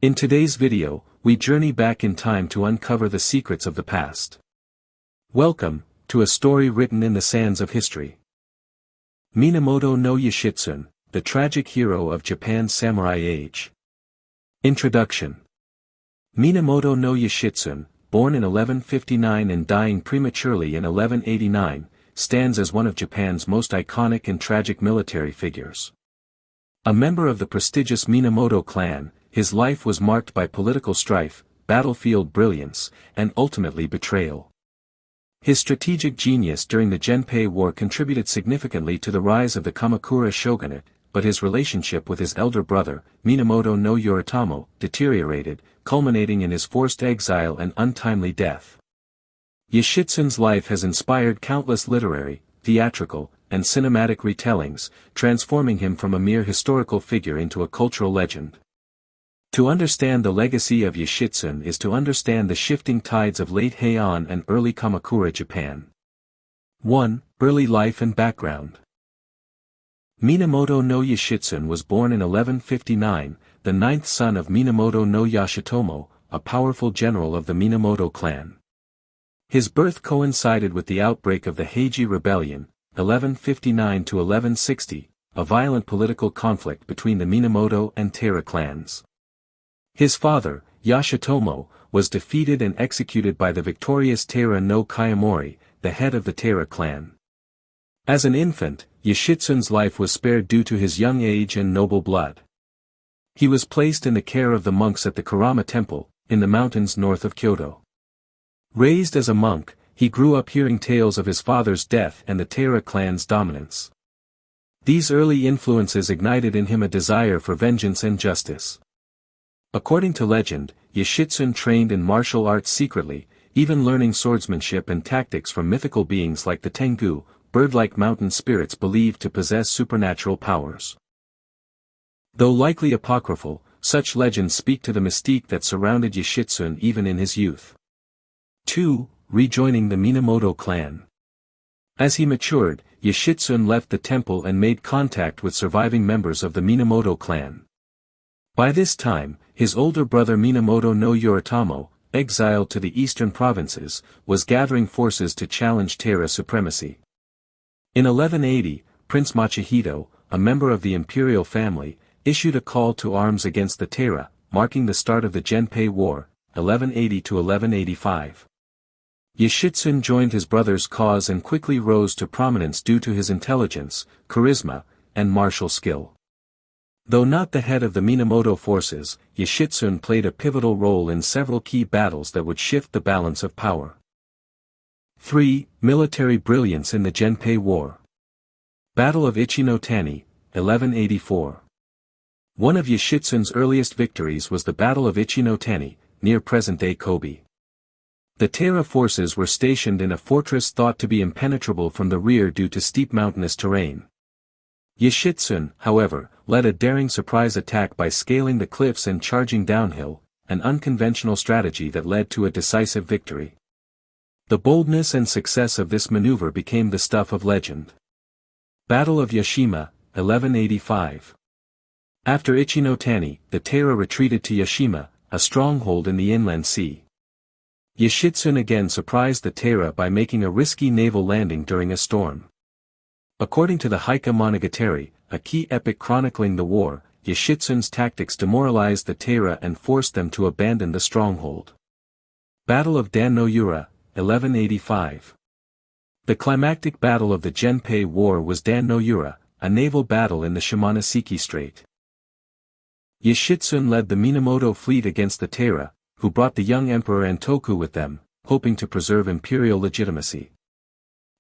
In today's video, we journey back in time to uncover the secrets of the past. Welcome to a story written in the sands of history. Minamoto no Yoshitsune, the tragic hero of Japan's samurai age. Introduction. Minamoto no Yoshitsune, born in 1159 and dying prematurely in 1189, stands as one of Japan's most iconic and tragic military figures. A member of the prestigious Minamoto clan, his life was marked by political strife, battlefield brilliance, and ultimately betrayal. His strategic genius during the Genpei War contributed significantly to the rise of the Kamakura Shogunate, but his relationship with his elder brother, Minamoto no Yoritomo, deteriorated, culminating in his forced exile and untimely death. Yoshitsune's life has inspired countless literary, theatrical, and cinematic retellings, transforming him from a mere historical figure into a cultural legend. To understand the legacy of Yoshitsune is to understand the shifting tides of late Heian and early Kamakura Japan. 1. Early life and background. Minamoto no Yoshitsune was born in 1159, the ninth son of Minamoto no Yoshitomo, a powerful general of the Minamoto clan. His birth coincided with the outbreak of the Heiji Rebellion, 1159 to 1160, a violent political conflict between the Minamoto and Taira clans. His father, Yoshitomo, was defeated and executed by the victorious Taira no Kayamori, the head of the Taira clan. As an infant, Yoshitsune's life was spared due to his young age and noble blood. He was placed in the care of the monks at the Karama Temple, in the mountains north of Kyoto. Raised as a monk, he grew up hearing tales of his father's death and the Taira clan's dominance. These early influences ignited in him a desire for vengeance and justice. According to legend, Yoshitsune trained in martial arts secretly, even learning swordsmanship and tactics from mythical beings like the Tengu, bird-like mountain spirits believed to possess supernatural powers. Though likely apocryphal, such legends speak to the mystique that surrounded Yoshitsune even in his youth. 2. Rejoining the Minamoto clan. As he matured, Yoshitsune left the temple and made contact with surviving members of the Minamoto clan. By this time, his older brother Minamoto no Yoritomo, exiled to the eastern provinces, was gathering forces to challenge Taira supremacy. In 1180, Prince Machihito, a member of the imperial family, issued a call to arms against the Taira, marking the start of the Genpei War, 1180 to 1185. Yoshitsune joined his brother's cause and quickly rose to prominence due to his intelligence, charisma, and martial skill. Though not the head of the Minamoto forces, Yoshitsune played a pivotal role in several key battles that would shift the balance of power. 3. Military brilliance in the Genpei War. Battle of Ichinotani, 1184. One of Yoshitsune's earliest victories was the Battle of Ichinotani, near present-day Kobe. The Taira forces were stationed in a fortress thought to be impenetrable from the rear due to steep mountainous terrain. Yoshitsune, however, led a daring surprise attack by scaling the cliffs and charging downhill, an unconventional strategy that led to a decisive victory. The boldness and success of this maneuver became the stuff of legend. Battle of Yoshima, 1185. After Ichinotani, the Taira retreated to Yoshima, a stronghold in the inland sea. Yoshitsune again surprised the Taira by making a risky naval landing during a storm. According to the Heike Monogatari, a key epic chronicling the war, Yoshitsune's tactics demoralized the Taira and forced them to abandon the stronghold. Battle of Dan no Yura, 1185. The climactic battle of the Genpei War was Dan no Yura, a naval battle in the Shimonoseki Strait. Yoshitsune led the Minamoto fleet against the Taira, who brought the young Emperor Antoku with them, hoping to preserve imperial legitimacy.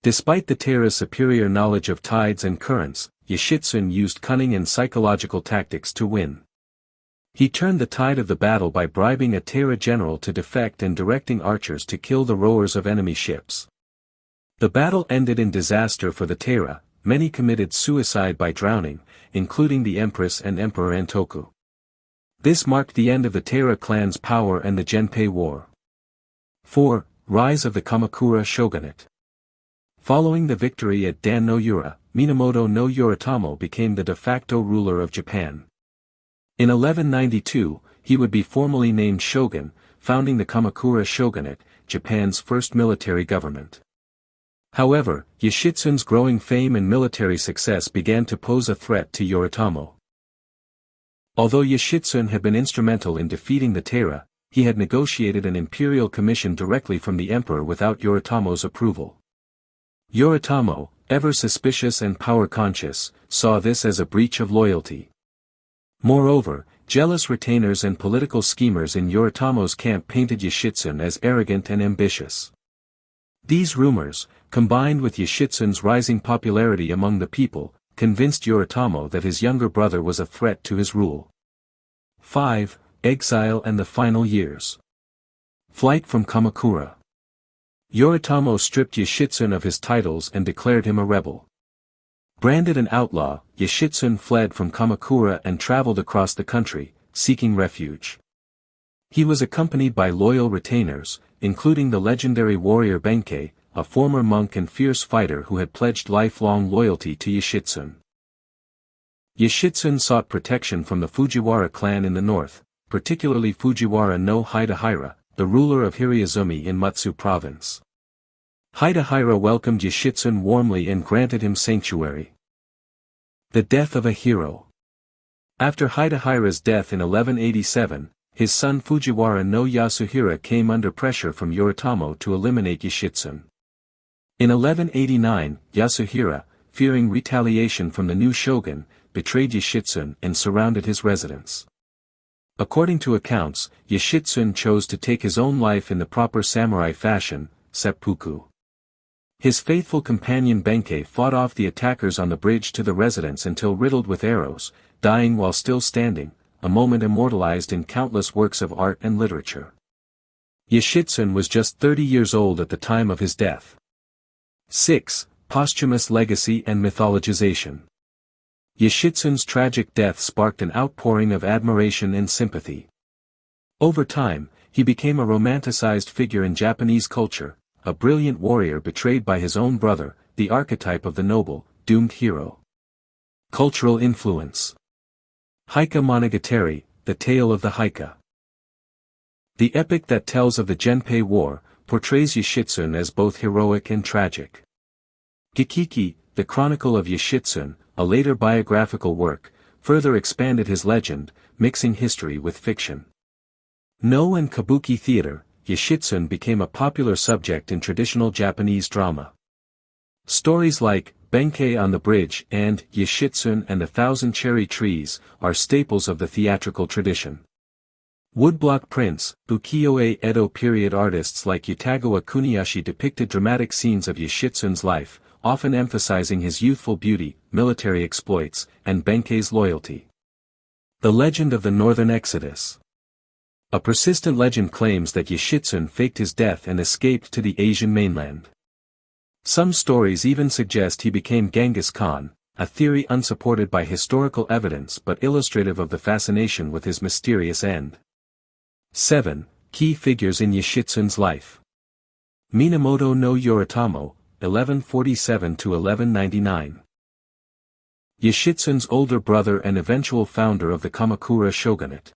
Despite the Taira's superior knowledge of tides and currents, Yoshitsune used cunning and psychological tactics to win. He turned the tide of the battle by bribing a Taira general to defect and directing archers to kill the rowers of enemy ships. The battle ended in disaster for the Taira, many committed suicide by drowning, including the Empress and Emperor Antoku. This marked the end of the Taira clan's power and the Genpei War. 4. Rise of the Kamakura Shogunate. Following the victory at Dan no Yura, Minamoto no Yoritomo became the de facto ruler of Japan. In 1192, he would be formally named shogun, founding the Kamakura Shogunate, Japan's first military government. However, Yoshitsune's growing fame and military success began to pose a threat to Yoritomo. Although Yoshitsune had been instrumental in defeating the Taira, he had negotiated an imperial commission directly from the emperor without Yoritomo's approval. Yoritomo, ever suspicious and power-conscious, saw this as a breach of loyalty. Moreover, jealous retainers and political schemers in Yoritomo's camp painted Yoshitsune as arrogant and ambitious. These rumors, combined with Yoshitsune's rising popularity among the people, convinced Yoritomo that his younger brother was a threat to his rule. 5. Exile and the final years. Flight from Kamakura. Yoritomo stripped Yoshitsune of his titles and declared him a rebel. Branded an outlaw, Yoshitsune fled from Kamakura and traveled across the country, seeking refuge. He was accompanied by loyal retainers, including the legendary warrior Benkei, a former monk and fierce fighter who had pledged lifelong loyalty to Yoshitsune. Yoshitsune sought protection from the Fujiwara clan in the north, particularly Fujiwara no Hidehira, the ruler of Hiraizumi in Mutsu province. Hidehira welcomed Yoshitsune warmly and granted him sanctuary. The death of a hero. After Hidehira's death in 1187, his son Fujiwara no Yasuhira came under pressure from Yoritomo to eliminate Yoshitsune. In 1189, Yasuhira, fearing retaliation from the new shogun, betrayed Yoshitsune and surrounded his residence. According to accounts, Yoshitsune chose to take his own life in the proper samurai fashion, seppuku. His faithful companion Benkei fought off the attackers on the bridge to the residence until riddled with arrows, dying while still standing, a moment immortalized in countless works of art and literature. Yoshitsune was just 30 years old at the time of his death. 6. Posthumous legacy and mythologization. Yoshitsune's tragic death sparked an outpouring of admiration and sympathy. Over time, he became a romanticized figure in Japanese culture, a brilliant warrior betrayed by his own brother, the archetype of the noble, doomed hero. Cultural influence. Heike Monogatari, the Tale of the Heike. The epic that tells of the Genpei War, portrays Yoshitsune as both heroic and tragic. Gikiki, the Chronicle of Yoshitsune, a later biographical work, further expanded his legend, mixing history with fiction. No and kabuki theater, Yoshitsune became a popular subject in traditional Japanese drama. Stories like Benkei on the Bridge and Yoshitsune and the Thousand Cherry Trees are staples of the theatrical tradition. Woodblock prints, ukiyo-e Edo period artists like Yutagawa Kuniyoshi depicted dramatic scenes of Yoshitsune's life, often emphasizing his youthful beauty, military exploits, and Benkei's loyalty. The Legend of the Northern Exodus. A persistent legend claims that Yoshitsune faked his death and escaped to the Asian mainland. Some stories even suggest he became Genghis Khan, a theory unsupported by historical evidence but illustrative of the fascination with his mysterious end. 7. Key figures in Yoshitsune's life. Minamoto no Yoritomo, 1147–1199. Yoshitsune's older brother and eventual founder of the Kamakura Shogunate.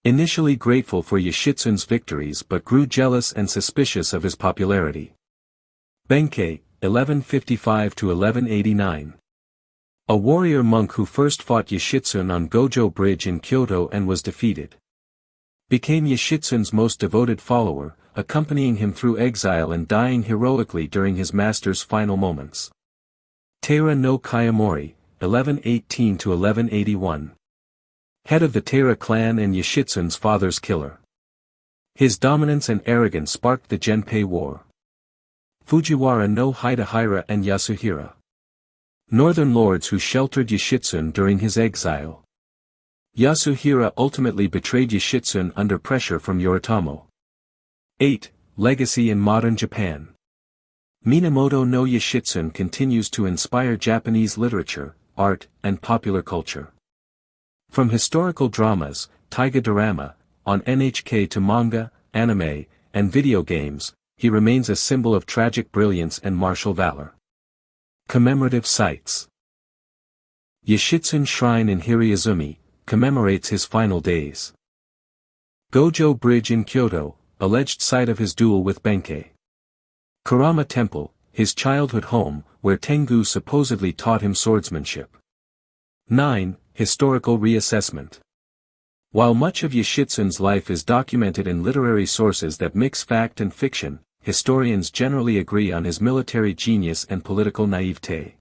Initially grateful for Yoshitsune's victories but grew jealous and suspicious of his popularity. Benkei, 1155–1189. A warrior monk who first fought Yoshitsune on Gojo Bridge in Kyoto and was defeated. Became Yoshitsune's most devoted follower, accompanying him through exile and dying heroically during his master's final moments. Taira no Kayamori, 1118–1181. Head of the Taira clan and Yoshitsune's father's killer. His dominance and arrogance sparked the Genpei War. Fujiwara no Hidehira and Yasuhira. Northern lords who sheltered Yoshitsune during his exile. Yasuhira ultimately betrayed Yoshitsune under pressure from Yoritomo. 8. Legacy in modern Japan. Minamoto no Yoshitsune continues to inspire Japanese literature, art, and popular culture. From historical dramas, taiga drama, on NHK to manga, anime, and video games, he remains a symbol of tragic brilliance and martial valor. Commemorative sites. Yoshitsune Shrine in Hiraizumi, commemorates his final days. Gojo Bridge in Kyoto, alleged site of his duel with Benkei. Kurama Temple, his childhood home, where Tengu supposedly taught him swordsmanship. 9. Historical reassessment. While much of Yoshitsune's life is documented in literary sources that mix fact and fiction, historians generally agree on his military genius and political naivete.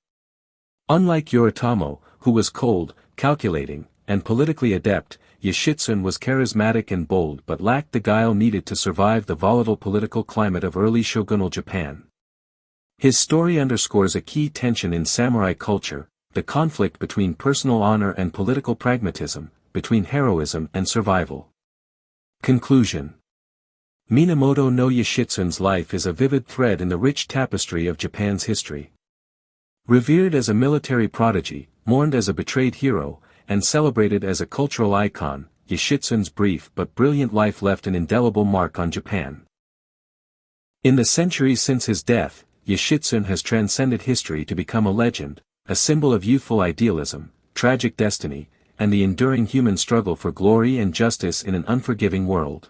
Unlike Yoritomo, who was cold, calculating, and politically adept, Yoshitsune was charismatic and bold but lacked the guile needed to survive the volatile political climate of early shogunal Japan. His story underscores a key tension in samurai culture, the conflict between personal honor and political pragmatism, between heroism and survival. Conclusion. Minamoto no Yoshitsune's life is a vivid thread in the rich tapestry of Japan's history. Revered as a military prodigy, mourned as a betrayed hero, and celebrated as a cultural icon, Yoshitsune's brief but brilliant life left an indelible mark on Japan. In the centuries since his death, Yoshitsune has transcended history to become a legend, a symbol of youthful idealism, tragic destiny, and the enduring human struggle for glory and justice in an unforgiving world.